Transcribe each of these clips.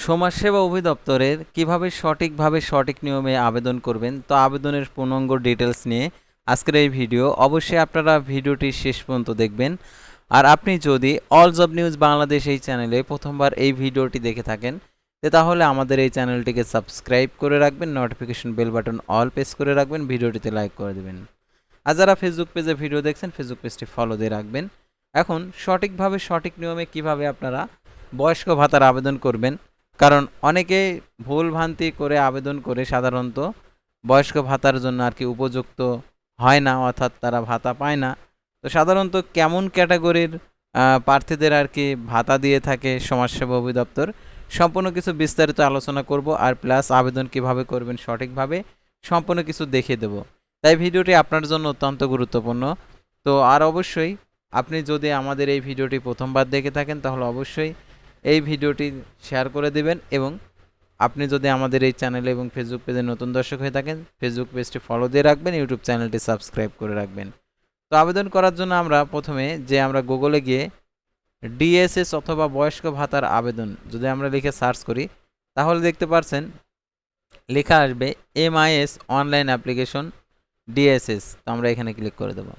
সমাজসেবা অধিদপ্তরের কিভাবে সঠিকভাবে সঠিক নিয়মে আবেদন করবেন, তো আবেদনের পূর্ণাঙ্গ ডিটেলস নিয়ে আজকের এই ভিডিও। অবশ্যই আপনারা ভিডিওটি শেষ পর্যন্ত দেখবেন। আর আপনি যদি অল জব নিউজ বাংলাদেশ এই চ্যানেলে প্রথমবার এই ভিডিওটি দেখে থাকেন, তাহলে আমাদের এই চ্যানেলটিকে সাবস্ক্রাইব করে রাখবেন, notification bell button all press করে রাখবেন, ভিডিওটিতে লাইক করে দেবেন। আর যারা ফেসবুক পেজে ভিডিও দেখছেন, ফেসবুক পেজটি ফলো দিয়ে রাখবেন। এখন সঠিকভাবে সঠিক নিয়মে কিভাবে আপনারা বয়স্ক ভাতার আবেদন করবেন, কারণ অনেকে ভুল ভ্রান্তি করে আবেদন করে সাধারণত বয়স্ক ভাতার জন্য আর কি উপযুক্ত হয় না, অর্থাৎ তারা ভাতা পায় না। তো সাধারণত কেমন ক্যাটাগরির প্রার্থীদের আর কি ভাতা দিয়ে থাকে সমাজসেবা অধিদপ্তর, সম্পূর্ণ কিছু বিস্তারিত আলোচনা করব, আর প্লাস আবেদন কিভাবে করবেন সঠিকভাবে সম্পূর্ণ কিছু দেখিয়ে দেব। তাই ভিডিওটি আপনার জন্য অত্যন্ত গুরুত্বপূর্ণ। তো আর অবশ্যই আপনি যদি আমাদের এই ভিডিওটি প্রথমবার দেখে থাকেন, তাহলে অবশ্যই এই ভিডিওটি শেয়ার করে দিবেন, এবং আপনি যদি আমাদের এই চ্যানেলে এবং ফেসবুক পেজে নতুন দর্শক হয়ে থাকেন, ফেসবুক পেজটি ফলো দিয়ে রাখবেন, ইউটিউব চ্যানেলটি সাবস্ক্রাইব করে রাখবেন। তো আবেদন করার জন্য আমরা প্রথমে আমরা গুগলে গিয়ে ডিএসএস অথবা বয়স্ক ভাতার আবেদন যদি আমরা লিখে সার্চ করি, তাহলে দেখতে পাচ্ছেন লেখা আসবে MIS অনলাইন অ্যাপ্লিকেশন ডিএসএস। তো আমরা এখানে ক্লিক করে দেবো।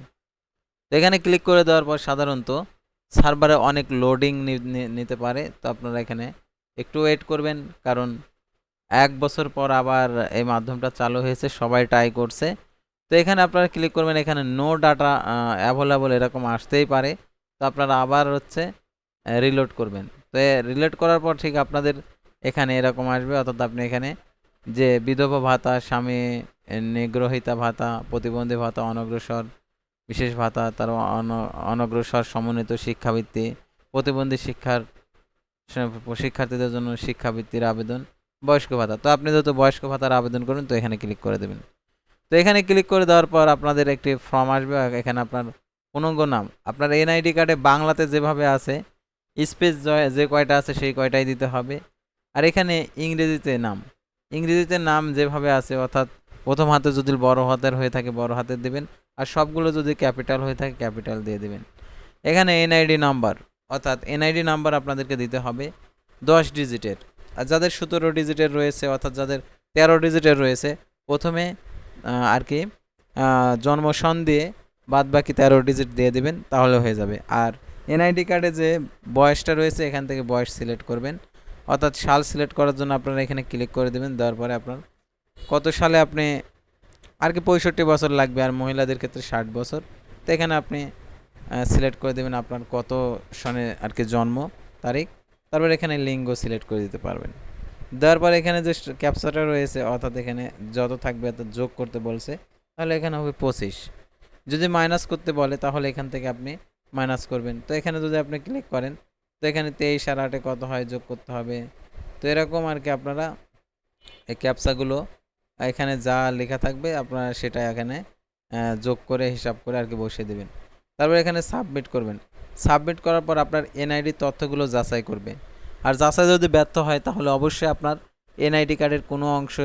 তো এখানে ক্লিক করে দেওয়ার পর সাধারণত সার্ভারে অনেক লোডিং নিতে পারে, তো আপনারা এখানে একটু ওয়েট করবেন, কারণ 1 বছর পর আবার এই মাধ্যমটা চালু হয়েছে, সবাই ট্রাই করছে। তো এখানে আপনারা ক্লিক করবেন, এখানে নো ডাটা অ্যাভেলেবল এরকম আসতেই পারে, তো আপনারা আবার রিলোড করবেন। তো রিলোড করার পর ঠিক আপনাদের এখানে এরকম আসবে, অর্থাৎ আপনি এখানে যে বিধবা ভাতা, স্বামী নিগ্রহিতা ভাতা, প্রতিবন্ধী ভাতা, অনগ্রসর বিশেষ ভাতা, তার অনগ্রসর সমন্বিত শিক্ষাবৃত্তি, প্রতিবন্ধী শিক্ষার্থীদের জন্য শিক্ষাবৃত্তির আবেদন, বয়স্ক ভাতা। তো আপনি যেহেতু বয়স্ক ভাতার আবেদন করুন, তো এখানে ক্লিক করে দেবেন। তো এখানে ক্লিক করে দেওয়ার পর আপনাদের একটি ফর্ম আসবে, এখানে আপনার পূর্ণাঙ্গ নাম, আপনার এনআইডি কার্ডে বাংলাতে যেভাবে আছে স্পেস যে কয়টা আছে সেই কয়টাই দিতে হবে। আর এখানে ইংরেজিতে নাম যেভাবে আছে, অর্থাৎ প্রথম হাতে যদি বড় হাতের হয়ে থাকে বড় হাতের দেবেন, আর সবগুলো যদি ক্যাপিটাল হয়ে থাকে ক্যাপিটাল দিয়ে দেবেন। এখানে এনআইডি নাম্বার, অর্থাৎ এনআইডি নাম্বার আপনাদেরকে দিতে হবে 10 ডিজিটের, আর যাদের 17 ডিজিটের রয়েছে, অর্থাৎ যাদের 13 ডিজিটের রয়েছে, প্রথমে আর কি জন্মসন দিয়ে বাদ বাকি 13 ডিজিট দিয়ে দেবেন, তাহলে হয়ে যাবে। আর এনআইডি কার্ডে যে বয়সটা রয়েছে, এখান থেকে বয়স সিলেক্ট করবেন, অর্থাৎ সাল সিলেক্ট করার জন্য আপনারা এখানে ক্লিক করে দেবেন। দেওয়ার পরে আপনার কত সালে আপনি আর কি 65 বছর লাগবে, আর মহিলাদের ক্ষেত্রে 60 বছর। তো এখানে আপনি সিলেক্ট করে দেবেন আপনার কত সনে আর কি জন্ম তারিখ, তারপর এখানে লিঙ্গ সিলেক্ট করে দিতে পারবেন। দেওয়ার পর এখানে যে ক্যাপচাটা রয়েছে, অর্থাৎ এখানে যত থাকবে এত যোগ করতে বলছে, তাহলে এখানে হবে 25। যদি মাইনাস করতে বলে, তাহলে এখান থেকে আপনি মাইনাস করবেন। তো এখানে যদি আপনি ক্লিক করেন, তো এখানে 23 আর 8 কত হয় যোগ করতে হবে। তো এরকম আর কি আপনারা এই ক্যাপচাগুলো এখানে যা লেখা থাকবে আপনারা সেটা এখানে যোগ করে হিসাব করে আর কি বসিয়ে দেবেন। তারপর এখানে সাবমিট করবেন। সাবমিট করার পর আপনার এনআইডি তথ্যগুলো যাচাই করবে, আর যাচাই যদি ব্যর্থ হয়, তাহলে অবশ্যই আপনার এনআইডি কার্ডের কোনো অংশ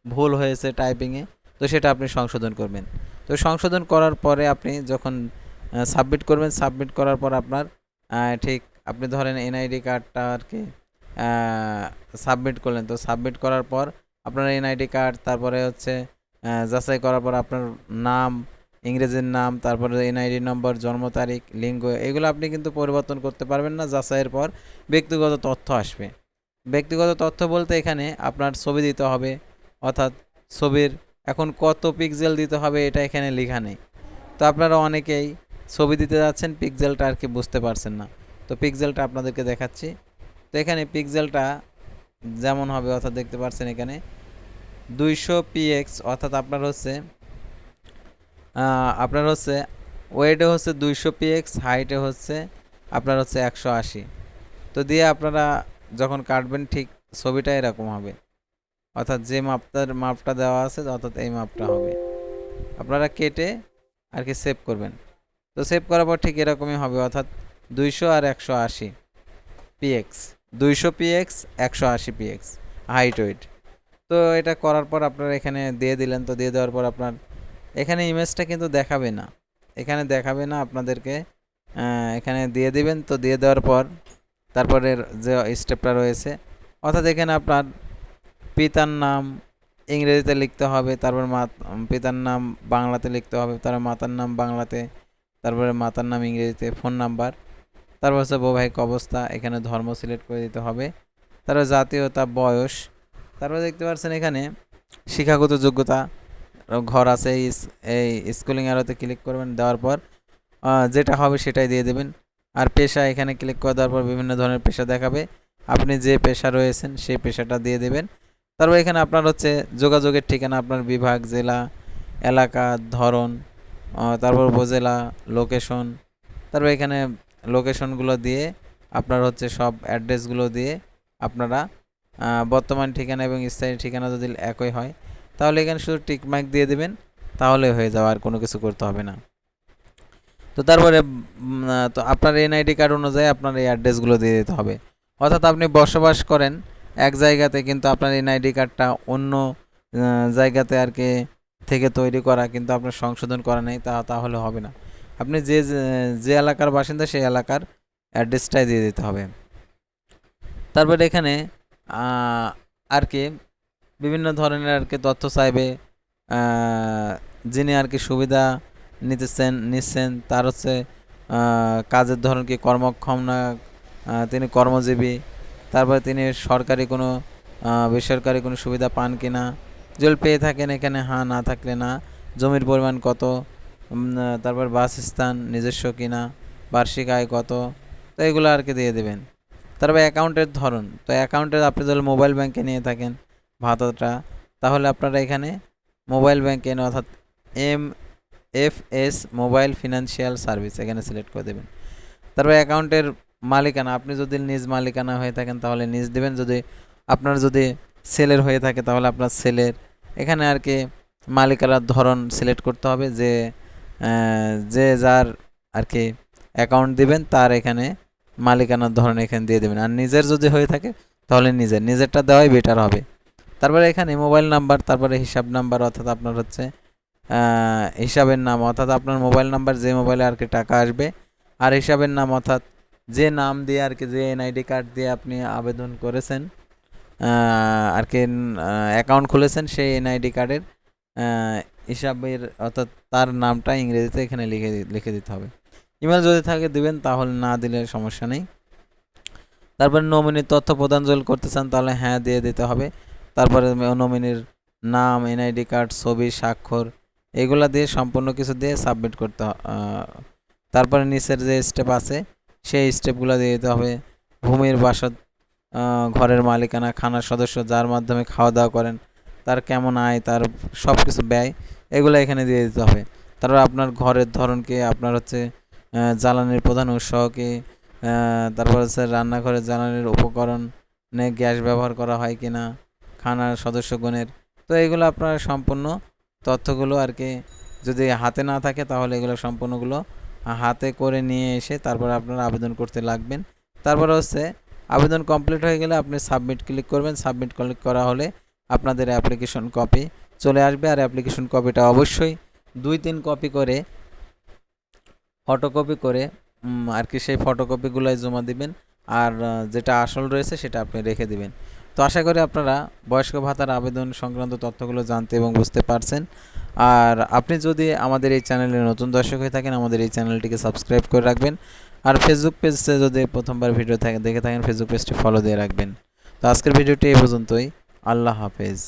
ভুল হয়েছে টাইপিংয়ে, তো সেটা আপনি সংশোধন করবেন। তো সংশোধন করার পরে আপনি যখন সাবমিট করবেন, সাবমিট করার পর আপনার ঠিক আপনি ধরেন এনআইডি কার্ডটা আর কি সাবমিট করলেন। তো সাবমিট করার পর আপনার এনআইডি কার্ড, তারপরে যাচাই করার পর আপনার নাম, ইংরেজির নাম, তারপরে এনআইডি নম্বর, জন্ম তারিখ, লিঙ্গ, এগুলো আপনি কিন্তু পরিবর্তন করতে পারবেন না। যাচাইয়ের পর ব্যক্তিগত তথ্য আসবে। ব্যক্তিগত তথ্য বলতে এখানে আপনার ছবি দিতে হবে, অর্থাৎ ছবির এখন কত পিক্সেল দিতে হবে এটা এখানে লেখা নেই। তো আপনারা অনেকেই ছবি দিতে যাচ্ছেন, পিক্সেলটা আর কি বুঝতে পারছেন না। তো পিক্সেলটা আপনাদেরকে দেখাচ্ছি। তো এখানে পিক্সেলটা যেমন হবে, অর্থাৎ দেখতে পাচ্ছেন এখানে 200 px, অর্থাৎ আপনার ওয়েটে 200 px, হাইটে আপনার 180। তো দিয়ে আপনারা যখন কাটবেন ঠিক ছবিটা এরকম হবে, অর্থাৎ যে মাপটা দেওয়া আছে, অর্থাৎ এই মাপটা হবে। আপনারা কেটে আর কি সেভ করবেন। তো সেভ করার পর ঠিক এরকমই হবে, অর্থাৎ 200 আর 180 px, 200 px 180 px height weight. তো এটা করার পর আপনারা এখানে দিয়ে দিলেন। তো দিয়ে দেওয়ার পর আপনার এখানে ইমেজটা কিন্তু দেখাবে না, আপনাদেরকে এখানে দিয়ে দিবেন। তো দিয়ে দেওয়ার পর তারপরের যে স্টেপটা রয়েছে, অর্থাৎ এখানে আপনার পিতার নাম ইংরেজিতে লিখতে হবে, তারপর পিতার নাম বাংলাতে লিখতে হবে, তারপর মাতার নাম বাংলাতে, তারপরে মাতার নাম ইংরেজিতে, ফোন নাম্বার, তারপর হচ্ছে বৈবাহিক অবস্থা, এখানে ধর্ম সিলেক্ট করে দিতে হবে, তারপর জাতীয়তা, বয়স, তারপর দেখতে পাচ্ছেন এখানে শিক্ষাগত যোগ্যতা ঘর আছে, এই স্কুলিং অ্যারোতে ক্লিক করবেন, দেওয়ার পর যেটা হবে সেটাই দিয়ে দেবেন। আর পেশা এখানে ক্লিক করে দেওয়ার পর বিভিন্ন ধরনের পেশা দেখাবে, আপনি যে পেশা রয়েছেন সেই পেশাটা দিয়ে দেবেন। তারপর এখানে আপনার হচ্ছে যোগাযোগের ঠিকানা, আপনার বিভাগ, জেলা, এলাকা, ধরন, তারপর উপজেলা, লোকেশন, তারপর এখানে লোকেশনগুলো দিয়ে আপনার হচ্ছে সব অ্যাড্রেসগুলো দিয়ে আপনারা বর্তমান ঠিকানা এবং স্থায়ী ঠিকানা যদি একই হয় তাহলে এখানে শুধু টিকমার্ক দিয়ে দেবেন, তাহলে হয়ে যাওয়া, আর কোনো কিছু করতে হবে না। তো তারপরে তো আপনার এনআইডি কার্ড অনুযায়ী আপনার এই অ্যাড্রেসগুলো দিয়ে দিতে হবে। অর্থাৎ আপনি বসবাস করেন এক জায়গাতে, কিন্তু আপনার এনআইডি কার্ডটা অন্য জায়গাতে আর কি থেকে তৈরি করা, কিন্তু আপনার সংশোধন করা নেই, তাহলে হবে না। আপনি যে এলাকার বাসিন্দা সেই এলাকার অ্যাড্রেসটাই দিয়ে দিতে হবে। তারপরে এখানে আর কি বিভিন্ন ধরনের আর কি তথ্য চাইবে, যিনি আর কি সুবিধা নিচ্ছেন তার হচ্ছে কাজের ধরন কি, কর্মক্ষম না তিনি কর্মজীবী, তারপরে তিনি সরকারি কোনো বেসরকারি কোনো সুবিধা পান কি না, যদি পেয়ে থাকেন এখানে হ্যাঁ, না থাকলে না, জমির পরিমাণ কত, তারপর বাসস্থান নিজস্ব কিনা, বার্ষিক আয় কত, তো এগুলো আর কি দিয়ে দেবেন। তারপর অ্যাকাউন্টের ধরন, তো অ্যাকাউন্টের আপনি যদি মোবাইল ব্যাংকে নিয়ে থাকেন ভাতাটা, তাহলে আপনারা এখানে মোবাইল ব্যাংকে অর্থাৎ MFS মোবাইল ফিনান্সিয়াল সার্ভিস এখানে সিলেক্ট করে দেবেন। তারপর অ্যাকাউন্টের মালিকানা, আপনি যদি নিজ মালিকানা হয়ে থাকেন তাহলে নিজ দেবেন, যদি আপনার যদি সেলের হয়ে থাকে তাহলে আপনার সেলের, এখানে আর কি মালিকানার ধরন সিলেক্ট করতে হবে, যে যার আর কি অ্যাকাউন্ট দিবেন তার এখানে মালিকানার ধরন এখানে দিয়ে দেবেন। আর নিজের যদি হয়ে থাকে তাহলে নিজেরটা দেওয়াই বেটার হবে। তারপরে এখানে মোবাইল নাম্বার, তারপরে হিসাব নাম্বার, অর্থাৎ আপনার হচ্ছে হিসাবের নাম, অর্থাৎ আপনার মোবাইল নাম্বার যে মোবাইলে আর কি টাকা আসবে, আর হিসাবের নাম অর্থাৎ যে নাম দিয়ে আর কি, যে এনআইডি কার্ড দিয়ে আপনি আবেদন করেছেন আর কি অ্যাকাউন্ট খুলেছেন, সেই এনআইডি কার্ডের হিসাবের অর্থাৎ তার নামটা ইংরেজিতে এখানে লিখে দিতে হবে। ইমেল যদি থাকে দিবেন, তাহলে না দিলে সমস্যা নেই। তারপরে নমিনির তথ্য প্রদান যদি করতে চান তাহলে হ্যাঁ দিয়ে দিতে হবে। তারপরে নমিনির নাম, এনআইডি কার্ড, ছবি, স্বাক্ষর, এগুলা দিয়ে সম্পূর্ণ কিছু দিয়ে সাবমিট করতে হবে। তারপরে নিচের যে স্টেপ আছে সেই স্টেপগুলো দিয়ে দিতে হবে। ভূমির বাসা, ঘরের মালিকানা, খানার সদস্য, যার মাধ্যমে খাওয়া দাওয়া করেন, তার কেমন আয়, তার সব কিছু ব্যয়, এগুলো এখানে দিয়ে দিতে হবে। তারপর আপনার ঘরের ধরন কি, আপনার হচ্ছে জ্বালানির প্রধান উৎস কি, তারপর হচ্ছে রান্নাঘরের জ্বালানির উপকরণে গ্যাস ব্যবহার করা হয় কি না, খানার সদস্যগণের, তো এগুলো আপনার সম্পূর্ণ তথ্যগুলো আর কি যদি হাতে না থাকে তাহলে এগুলো সম্পূর্ণগুলো হাতে করে নিয়ে এসে তারপর আপনারা আবেদন করতে লাগবেন। তারপর হচ্ছে আবেদন কমপ্লিট হয়ে গেলে আপনি সাবমিট ক্লিক করবেন। সাবমিট ক্লিক করা হলে আপনাদের অ্যাপ্লিকেশন কপি চলে আসবে, আর অ্যাপ্লিকেশন কপিটা অবশ্যই 2-3 কপি করে ফটোকপি করে আর কি সেই ফটোকপিগুলোই জমা দিবেন, আর যেটা আসল রয়েছে সেটা আপনি রেখে দিবেন। তো আশা করি আপনারা বয়স্ক ভাতার আবেদন সংক্রান্ত তথ্যগুলো জানতে এবং বুঝতে পারছেন। আর আপনি যদি আমাদের এই চ্যানেলে নতুন দর্শক হয়ে থাকেন, আমাদের এই চ্যানেলটিকে সাবস্ক্রাইব করে রাখবেন, আর ফেসবুক পেজে যদি প্রথমবার ভিডিও দেখে থাকেন ফেসবুক পেজটি ফলো দিয়ে রাখবেন। তো আজকের ভিডিওটি এই পর্যন্তই। আল্লাহ হাফেজ।